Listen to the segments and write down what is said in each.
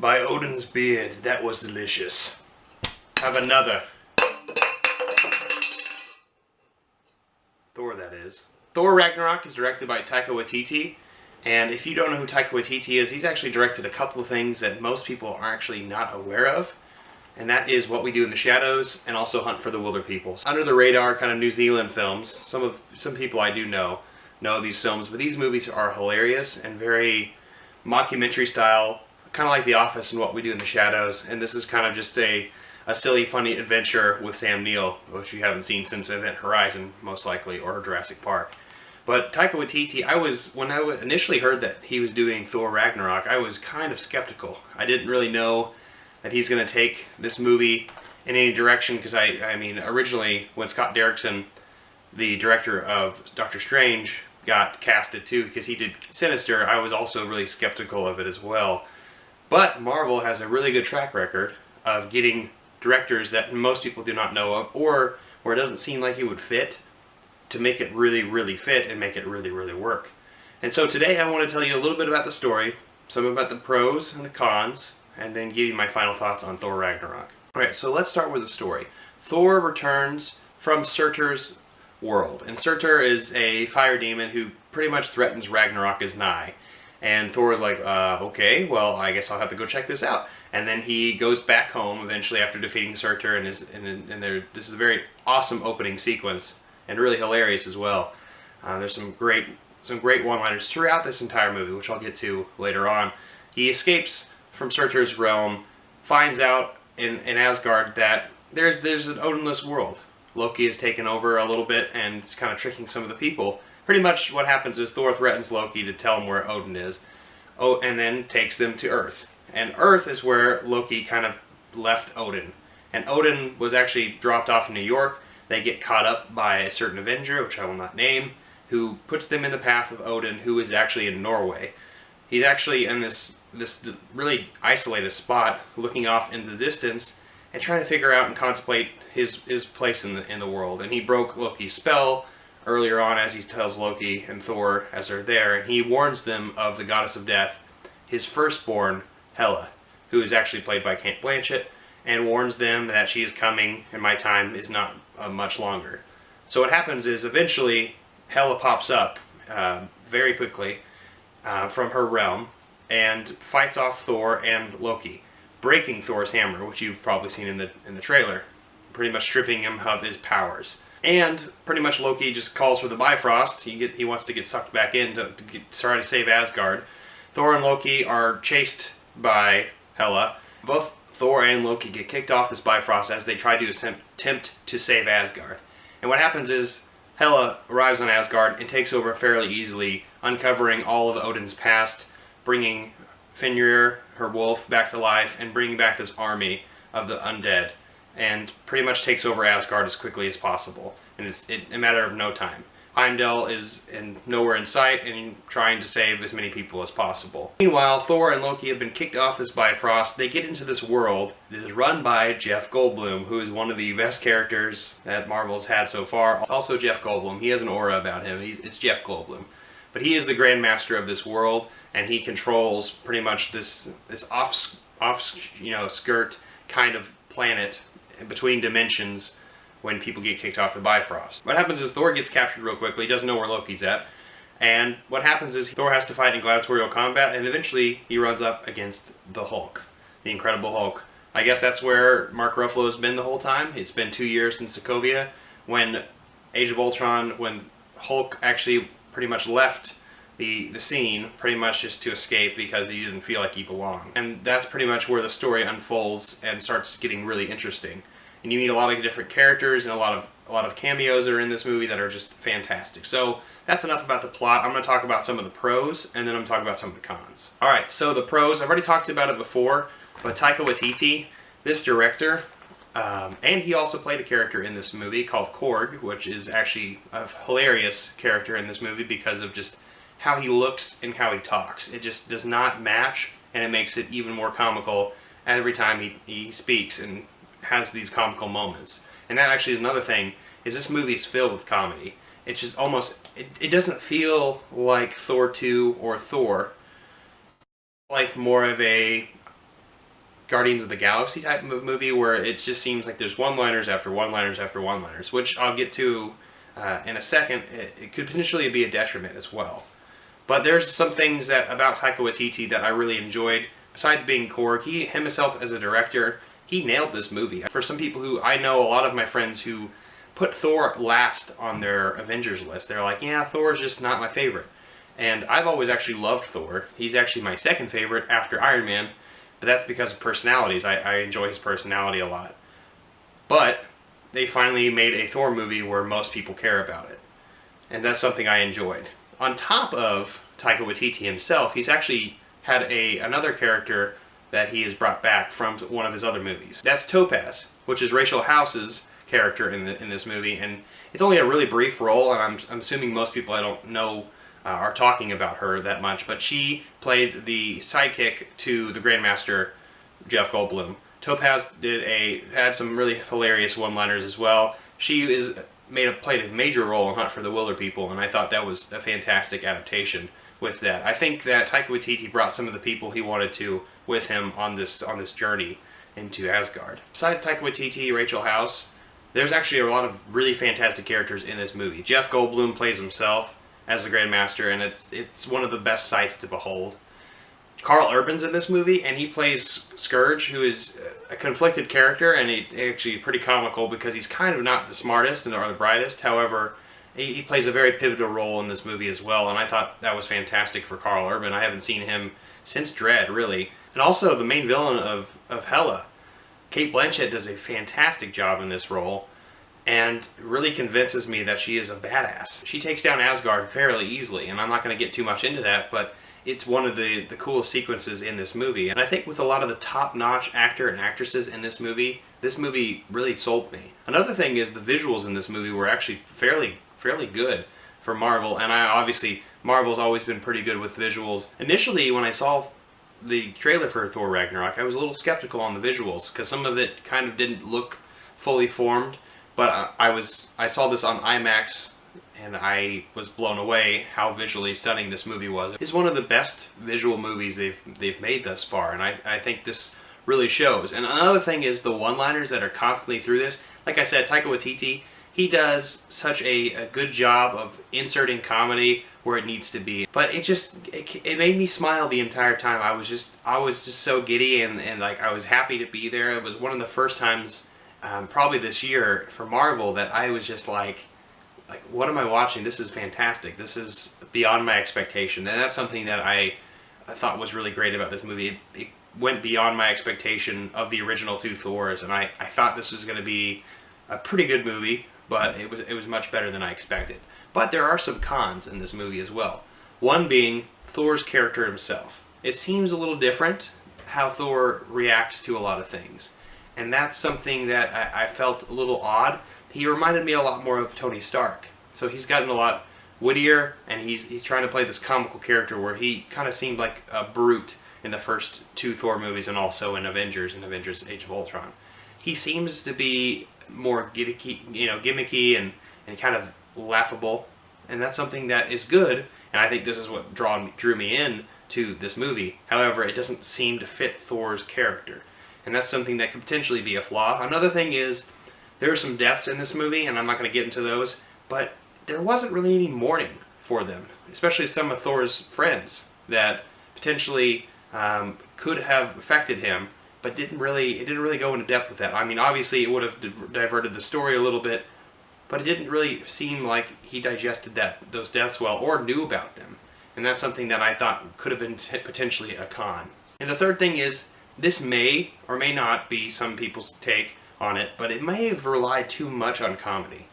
By Odin's beard, that was delicious. Have another. Thor, that is. Thor Ragnarok is directed by Taika Waititi, and if you don't know who Taika Waititi is, he's actually directed a couple of things that most people are actually not aware of, and that is What We Do in the Shadows and also Hunt for the Wilder People. Under the radar kind of New Zealand films. Some people I do know these films, but these movies are hilarious and very mockumentary style, kind of like The Office and What We Do in the Shadows, and this is kind of just a silly, funny adventure with Sam Neill, which you haven't seen since Event Horizon, most likely, or Jurassic Park. But Taika Waititi, when I initially heard that he was doing Thor Ragnarok, I was kind of skeptical. I didn't really know that he's going to take this movie in any direction, because I mean, originally, when Scott Derrickson, the director of Doctor Strange, got casted too, because he did Sinister, I was also really skeptical of it as well. But Marvel has a really good track record of getting directors that most people do not know of, or where it doesn't seem like it would fit, to make it really, really fit and make it really, really work. And so today I want to tell you a little bit about the story, some about the pros and the cons, and then give you my final thoughts on Thor Ragnarok. Alright, so let's start with the story. Thor returns from Surtur's world, and Surtur is a fire demon who pretty much threatens Ragnarok is nigh. And Thor is like, okay, well, I guess I'll have to go check this out. And then he goes back home eventually after defeating Surtur, and this is a very awesome opening sequence, and really hilarious as well. There's some great one-liners throughout this entire movie, which I'll get to later on. He escapes from Surtur's realm, finds out in Asgard that there's an Odinless world. Loki has taken over a little bit and is kind of tricking some of the people. Pretty much what happens is Thor threatens Loki to tell him where Odin is, and then takes them to Earth. And Earth is where Loki kind of left Odin. And Odin was actually dropped off in New York. They get caught up by a certain Avenger, which I will not name, who puts them in the path of Odin, who is actually in Norway. He's actually in this really isolated spot, looking off in the distance, and trying to figure out and contemplate his place in the world. And he broke Loki's spell earlier on, as he tells Loki and Thor as they're there, and he warns them of the goddess of death, his firstborn, Hela, who is actually played by Cate Blanchett, and warns them that she is coming and my time is not much longer. So what happens is eventually Hela pops up very quickly from her realm and fights off Thor and Loki, breaking Thor's hammer, which you've probably seen in the trailer, pretty much stripping him of his powers. And pretty much Loki just calls for the Bifrost. He wants to get sucked back in to try to save Asgard. Thor and Loki are chased by Hela. Both Thor and Loki get kicked off this Bifrost as they try to attempt to save Asgard. And what happens is Hela arrives on Asgard and takes over fairly easily, uncovering all of Odin's past, bringing Fenrir, her wolf, back to life, and bringing back this army of the undead, and pretty much takes over Asgard as quickly as possible. And it's a matter of no time. Heimdall is nowhere in sight and trying to save as many people as possible. Meanwhile, Thor and Loki have been kicked off this Bifrost. They get into this world that is run by Jeff Goldblum, who is one of the best characters that Marvel's had so far. Also Jeff Goldblum. He has an aura about him. It's Jeff Goldblum. But he is the Grand Master of this world, and he controls pretty much this skirt kind of planet between dimensions when people get kicked off the Bifrost. What happens is Thor gets captured real quickly. He doesn't know where Loki's at. And what happens is Thor has to fight in gladiatorial combat, and eventually he runs up against the Hulk, the Incredible Hulk. I guess that's where Mark Ruffalo's been the whole time. It's been 2 years since Sokovia, when Age of Ultron, when Hulk actually pretty much left the scene, pretty much just to escape because he didn't feel like he belonged. And that's pretty much where the story unfolds and starts getting really interesting. And you meet a lot of different characters, and a lot of cameos are in this movie that are just fantastic. So that's enough about the plot. I'm going to talk about some of the pros, and then I'm going to talk about some of the cons. Alright, so the pros, I've already talked about it before, but Taika Waititi, this director, and he also played a character in this movie called Korg, which is actually a hilarious character in this movie because of just how he looks and how he talks. It just does not match, and it makes it even more comical every time he speaks and has these comical moments. And that actually is another thing, is this movie is filled with comedy. It's just almost, it doesn't feel like Thor 2 or Thor. It's like more of a Guardians of the Galaxy type of movie where it just seems like there's one-liners after one-liners after one-liners, which I'll get to in a second. It could potentially be a detriment as well. But there's some things that about Taika Waititi that I really enjoyed. Besides being Korg, himself as a director, he nailed this movie. For some people who, I know a lot of my friends who put Thor last on their Avengers list. They're like, yeah, Thor's just not my favorite. And I've always actually loved Thor. He's actually my second favorite after Iron Man, but that's because of personalities. I enjoy his personality a lot. But they finally made a Thor movie where most people care about it. And that's something I enjoyed. On top of Taika Waititi himself, he's actually had another character that he has brought back from one of his other movies. That's Topaz, which is Rachel House's character in this movie, and it's only a really brief role, and I'm assuming most people I don't know are talking about her that much, but she played the sidekick to the Grandmaster Jeff Goldblum. Topaz had some really hilarious one-liners as well. She played a major role in Hunt for the Wilder People, and I thought that was a fantastic adaptation with that. I think that Taika Waititi brought some of the people he wanted to with him on this journey into Asgard. Besides Taika Waititi, Rachel House, there's actually a lot of really fantastic characters in this movie. Jeff Goldblum plays himself as the Grandmaster, and it's one of the best sights to behold. Carl Urban's in this movie, and he plays Scourge, who is a conflicted character, and actually pretty comical because he's kind of not the smartest or the brightest. However, he plays a very pivotal role in this movie as well, and I thought that was fantastic for Carl Urban. I haven't seen him since Dredd, really. And also the main villain of Hela, Cate Blanchett, does a fantastic job in this role and really convinces me that she is a badass. She takes down Asgard fairly easily, and I'm not going to get too much into that, but it's one of the coolest sequences in this movie. And I think with a lot of the top-notch actor and actresses in this movie really sold me. Another thing is the visuals in this movie were actually fairly good for Marvel, and obviously Marvel's always been pretty good with visuals. Initially, when I saw the trailer for Thor Ragnarok, I was a little skeptical on the visuals because some of it kind of didn't look fully formed, but I saw this on IMAX and I was blown away how visually stunning this movie was. It's one of the best visual movies they've made thus far, and I think this really shows. And another thing is the one-liners that are constantly through this. Like I said, Taika Waititi, he does such a good job of inserting comedy where it needs to be. But it made me smile the entire time. I was just so giddy and like I was happy to be there. It was one of the first times, probably this year for Marvel, that I was just like, what am I watching? This is fantastic. This is beyond my expectation. And that's something that I thought was really great about this movie. It went beyond my expectation of the original two Thors, and I thought this was going to be a pretty good movie, but it was much better than I expected. But there are some cons in this movie as well. One being Thor's character himself. It seems a little different how Thor reacts to a lot of things. And that's something that I felt a little odd. He reminded me a lot more of Tony Stark. So he's gotten a lot wittier, and he's trying to play this comical character where he kind of seemed like a brute in the first two Thor movies and also in Avengers Age of Ultron. He seems to be more gimmicky and kind of laughable, and that's something that is good, and I think this is what drew me in to this movie. However, it doesn't seem to fit Thor's character, and that's something that could potentially be a flaw. Another thing is there are some deaths in this movie, and I'm not going to get into those, but there wasn't really any mourning for them, especially some of Thor's friends that potentially could have affected him, but it didn't really go into depth with that. I mean, obviously it would have diverted the story a little bit, but it didn't really seem like he digested those deaths well or knew about them. And that's something that I thought could have been potentially a con. And the third thing is, this may or may not be some people's take on it, but it may have relied too much on comedy.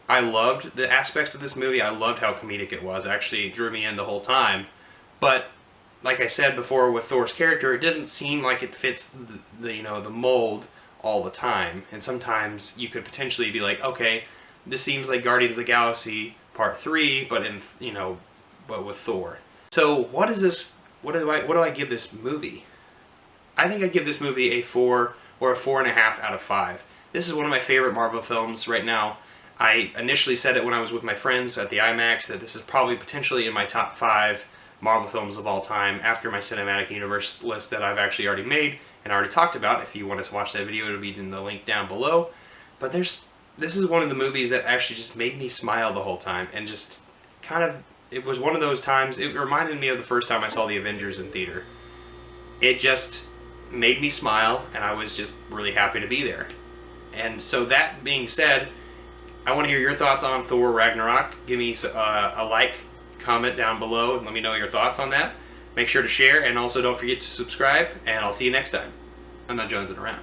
I loved the aspects of this movie. I loved how comedic it was. It actually drew me in the whole time. But like I said before with Thor's character, it doesn't seem like it fits the mold all the time. And sometimes you could potentially be like, okay, this seems like Guardians of the Galaxy Part 3, but but with Thor. So what is this? What do I give this movie? I think I give this movie a 4 or a 4.5 out of 5. This is one of my favorite Marvel films right now. I initially said it when I was with my friends at the IMAX that this is probably potentially in my top 5 Marvel films of all time after my cinematic universe list that I've actually already made, and I already talked about. If you want to watch that video, it'll be in the link down below. But this is one of the movies that actually just made me smile the whole time, and just kind of, it was one of those times, it reminded me of the first time I saw the Avengers in theater. It just made me smile, and I was just really happy to be there. And so that being said, I want to hear your thoughts on Thor Ragnarok. Give me a like, comment down below, and let me know your thoughts on that. Make sure to share, and also don't forget to subscribe, and I'll see you next time. I'm not jonesing around.